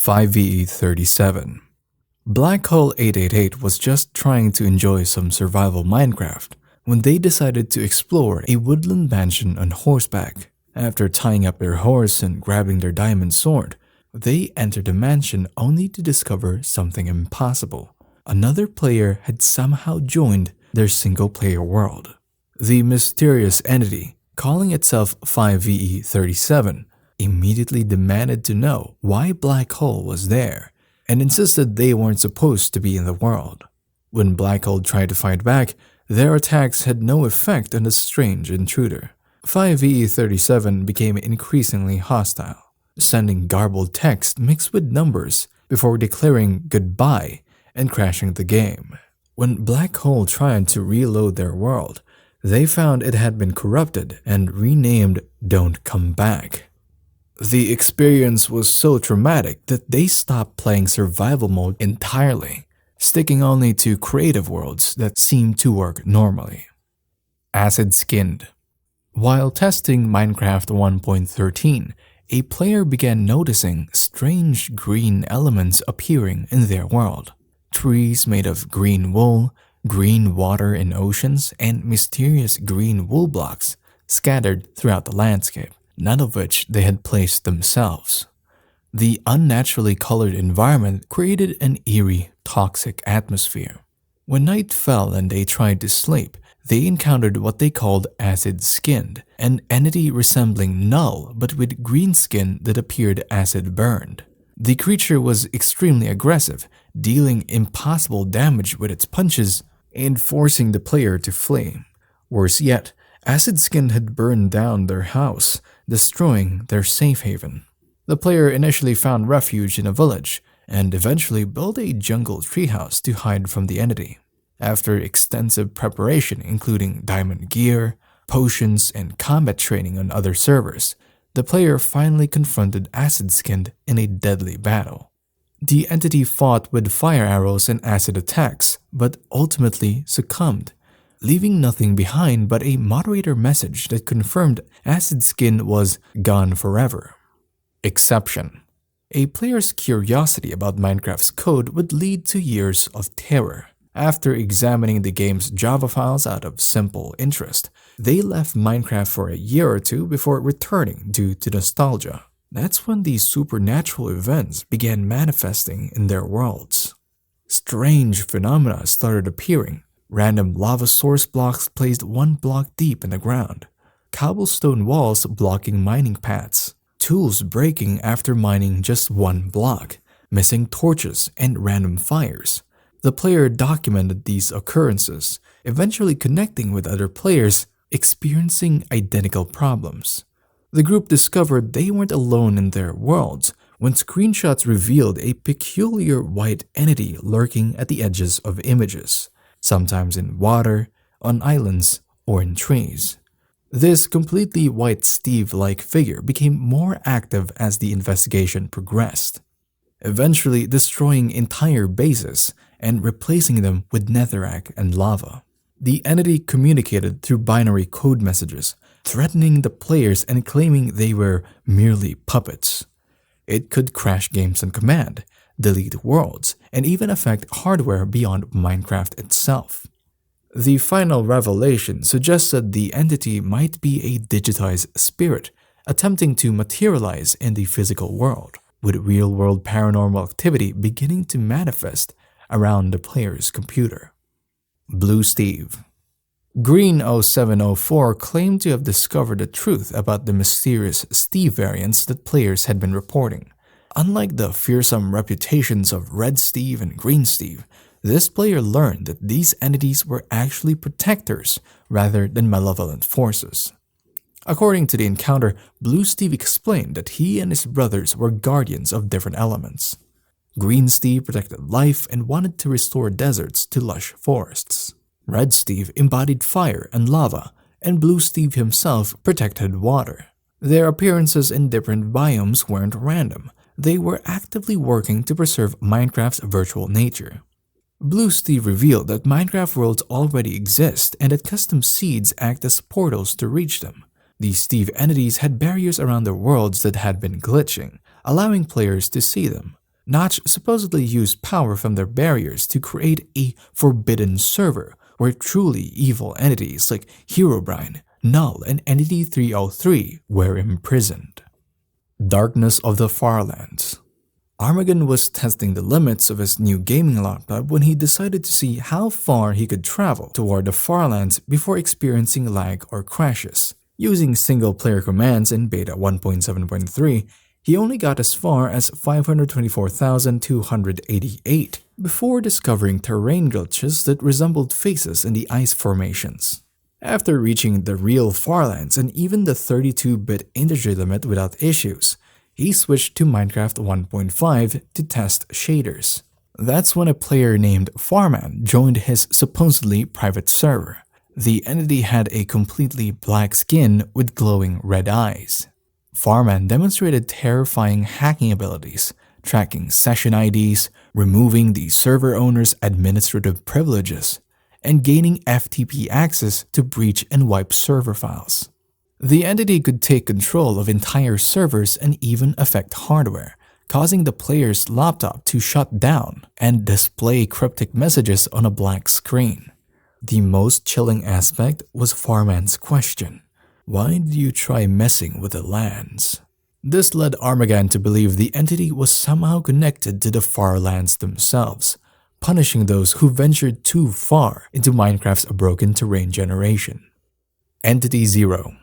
5VE37. Black Hole 888 was just trying to enjoy some survival Minecraft when they decided to explore a woodland mansion on horseback. After tying up their horse and grabbing their diamond sword, they entered the mansion only to discover something impossible. Another player had somehow joined their single-player world. The mysterious entity, calling itself 5VE37, immediately demanded to know why Black Hole was there and insisted they weren't supposed to be in the world. When Black Hole tried to fight back, their attacks had no effect on the strange intruder. 5VE37 became increasingly hostile, sending garbled text mixed with numbers before declaring goodbye and crashing the game. When Black Hole tried to reload their world, they found it had been corrupted and renamed Don't Come Back. The experience was so traumatic that they stopped playing survival mode entirely, sticking only to creative worlds that seemed to work normally. Acid Skinned. While testing Minecraft 1.13, a player began noticing strange green elements appearing in their world. Trees made of green wool, green water in oceans, and mysterious green wool blocks scattered throughout the landscape, none of which they had placed themselves. The unnaturally colored environment created an eerie, toxic atmosphere. When night fell and they tried to sleep, they encountered what they called acid-skinned, an entity resembling Null but with green skin that appeared acid-burned. The creature was extremely aggressive, dealing impossible damage with its punches and forcing the player to flee. Worse yet, Acid-Skinned had burned down their house, destroying their safe haven. The player initially found refuge in a village and eventually built a jungle treehouse to hide from the entity. After extensive preparation including diamond gear, potions, and combat training on other servers, the player finally confronted Acid-Skinned in a deadly battle. The entity fought with fire arrows and acid attacks, but ultimately succumbed, leaving nothing behind but a moderator message that confirmed Acid-Skinned was gone forever. Exception. A player's curiosity about Minecraft's code would lead to years of terror. After examining the game's Java files out of simple interest, they left Minecraft for a year or two before returning due to nostalgia. That's when these supernatural events began manifesting in their worlds. Strange phenomena started appearing. Random lava source blocks placed 1 block deep in the ground, cobblestone walls blocking mining paths, tools breaking after mining just 1 block, missing torches, and random fires. The player documented these occurrences, eventually connecting with other players experiencing identical problems. The group discovered they weren't alone in their worlds when screenshots revealed a peculiar white entity lurking at the edges of images, sometimes in water, on islands, or in trees. This completely white Steve-like figure became more active as the investigation progressed, eventually destroying entire bases and replacing them with netherrack and lava. The entity communicated through binary code messages, threatening the players and claiming they were merely puppets. It could crash games on command, delete worlds, and even affect hardware beyond Minecraft itself. The final revelation suggested the entity might be a digitized spirit attempting to materialize in the physical world, with real-world paranormal activity beginning to manifest around the player's computer. Blue Steve. Green 0704 claimed to have discovered the truth about the mysterious Steve variants that players had been reporting. Unlike the fearsome reputations of Red Steve and Green Steve, this player learned that these entities were actually protectors rather than malevolent forces. According to the encounter, Blue Steve explained that he and his brothers were guardians of different elements. Green Steve protected life and wanted to restore deserts to lush forests. Red Steve embodied fire and lava, and Blue Steve himself protected water. Their appearances in different biomes weren't random. They were actively working to preserve Minecraft's virtual nature. Blue Steve revealed that Minecraft worlds already exist and that custom seeds act as portals to reach them. These Steve entities had barriers around their worlds that had been glitching, allowing players to see them. Notch supposedly used power from their barriers to create a forbidden server where truly evil entities like Herobrine, Null, and Entity 303 were imprisoned. Darkness of the Farlands. Armageddon was testing the limits of his new gaming laptop when he decided to see how far he could travel toward the Farlands before experiencing lag or crashes. Using single-player commands in Beta 1.7.3, he only got as far as 524,288 before discovering terrain glitches that resembled faces in the ice formations. After reaching the real Farlands and even the 32-bit integer limit without issues, he switched to Minecraft 1.5 to test shaders. That's when a player named Farman joined his supposedly private server. The entity had a completely black skin with glowing red eyes. Farman demonstrated terrifying hacking abilities, tracking session IDs, removing the server owner's administrative privileges, and gaining FTP access to breach and wipe server files. The entity could take control of entire servers and even affect hardware, causing the player's laptop to shut down and display cryptic messages on a black screen. The most chilling aspect was Farman's question: why did you try messing with the lands? This led Armageddon to believe the entity was somehow connected to the Farlands themselves, punishing those who ventured too far into Minecraft's broken terrain generation. Entity Zero.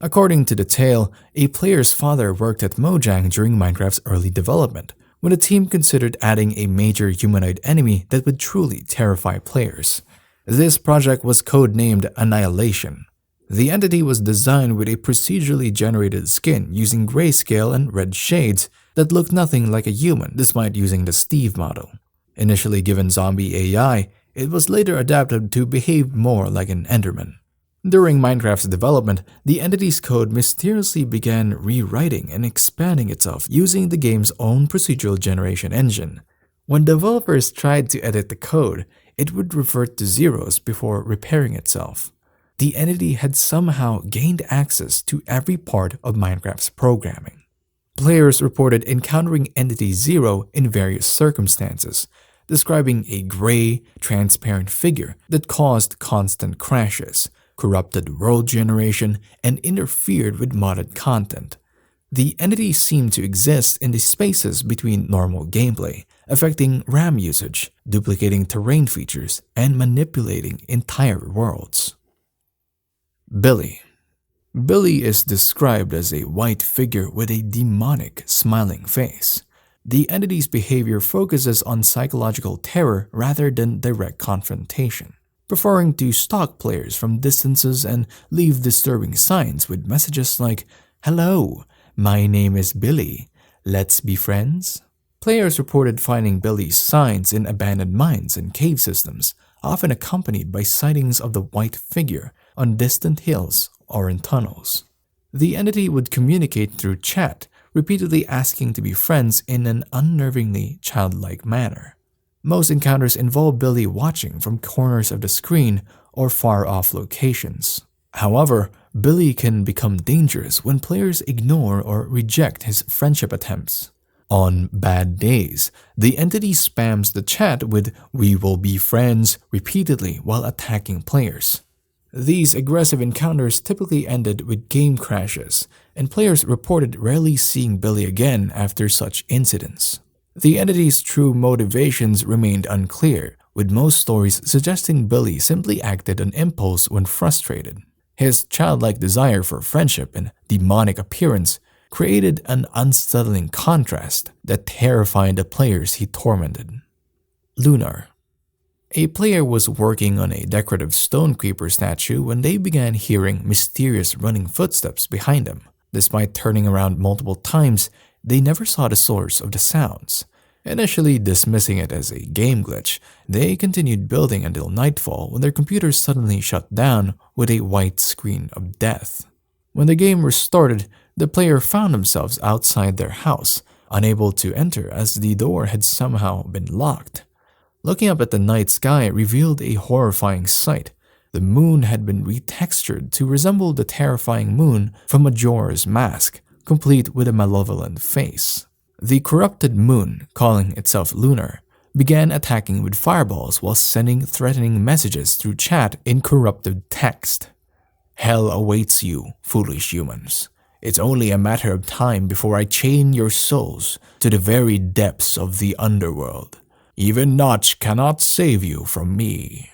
According to the tale, a player's father worked at Mojang during Minecraft's early development, when the team considered adding a major humanoid enemy that would truly terrify players. This project was codenamed Annihilation. The entity was designed with a procedurally generated skin using grayscale and red shades that looked nothing like a human despite using the Steve model. Initially given zombie AI, it was later adapted to behave more like an Enderman. During Minecraft's development, the entity's code mysteriously began rewriting and expanding itself using the game's own procedural generation engine. When developers tried to edit the code, it would revert to zeros before repairing itself. The entity had somehow gained access to every part of Minecraft's programming. Players reported encountering Entity Zero in various circumstances, describing a gray, transparent figure that caused constant crashes, corrupted world generation, and interfered with modded content. The entity seemed to exist in the spaces between normal gameplay, affecting RAM usage, duplicating terrain features, and manipulating entire worlds. Billy. Billy is described as a white figure with a demonic, smiling face. The entity's behavior focuses on psychological terror rather than direct confrontation, preferring to stalk players from distances and leave disturbing signs with messages like, "Hello, my name is Billy. Let's be friends." Players reported finding Billy's signs in abandoned mines and cave systems, often accompanied by sightings of the white figure on distant hills or in tunnels. The entity would communicate through chat, repeatedly asking to be friends in an unnervingly childlike manner. Most encounters involve Billy watching from corners of the screen or far-off locations. However, Billy can become dangerous when players ignore or reject his friendship attempts. On bad days, the entity spams the chat with "we will be friends" repeatedly while attacking players. These aggressive encounters typically ended with game crashes, and players reported rarely seeing Billy again after such incidents. The entity's true motivations remained unclear, with most stories suggesting Billy simply acted on impulse when frustrated. His childlike desire for friendship and demonic appearance created an unsettling contrast that terrified the players he tormented. Lunar. A player was working on a decorative stone creeper statue when they began hearing mysterious running footsteps behind them. Despite turning around multiple times, they never saw the source of the sounds. Initially dismissing it as a game glitch, they continued building until nightfall when their computer suddenly shut down with a white screen of death. When the game restarted, the player found themselves outside their house, unable to enter as the door had somehow been locked. Looking up at the night sky revealed a horrifying sight. The moon had been retextured to resemble the terrifying moon from Majora's Mask, complete with a malevolent face. The corrupted moon, calling itself Lunar, began attacking with fireballs while sending threatening messages through chat in corrupted text. Hell awaits you, foolish humans. It's only a matter of time before I chain your souls to the very depths of the underworld. Even Notch cannot save you from me.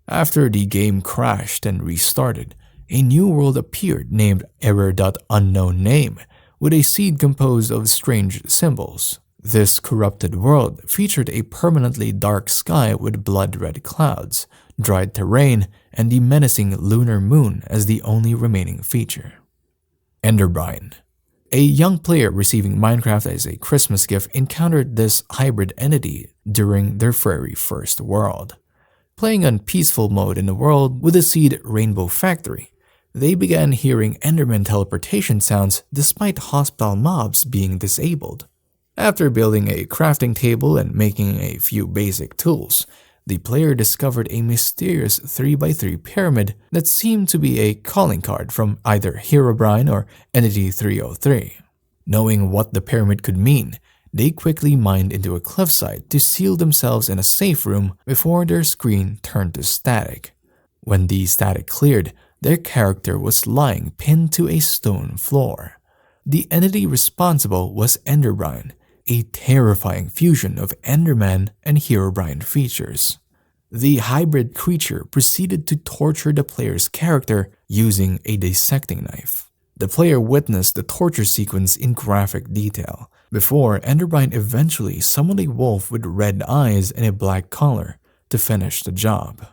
After the game crashed and restarted, a new world appeared named Error.UnknownName with a seed composed of strange symbols. This corrupted world featured a permanently dark sky with blood-red clouds, dried terrain, and the menacing lunar moon as the only remaining feature. Enderbine. A young player receiving Minecraft as a Christmas gift encountered this hybrid entity during their very first world. Playing on peaceful mode in the world with the seed Rainbow Factory, they began hearing Enderman teleportation sounds despite hostile mobs being disabled. After building a crafting table and making a few basic tools, the player discovered a mysterious 3x3 pyramid that seemed to be a calling card from either Herobrine or Entity 303. Knowing what the pyramid could mean, they quickly mined into a cliffside to seal themselves in a safe room before their screen turned to static. When the static cleared, their character was lying pinned to a stone floor. The entity responsible was Enderbine, a terrifying fusion of Enderman and Herobrine features. The hybrid creature proceeded to torture the player's character using a dissecting knife. The player witnessed the torture sequence in graphic detail, before Enderbine eventually summoned a wolf with red eyes and a black collar to finish the job.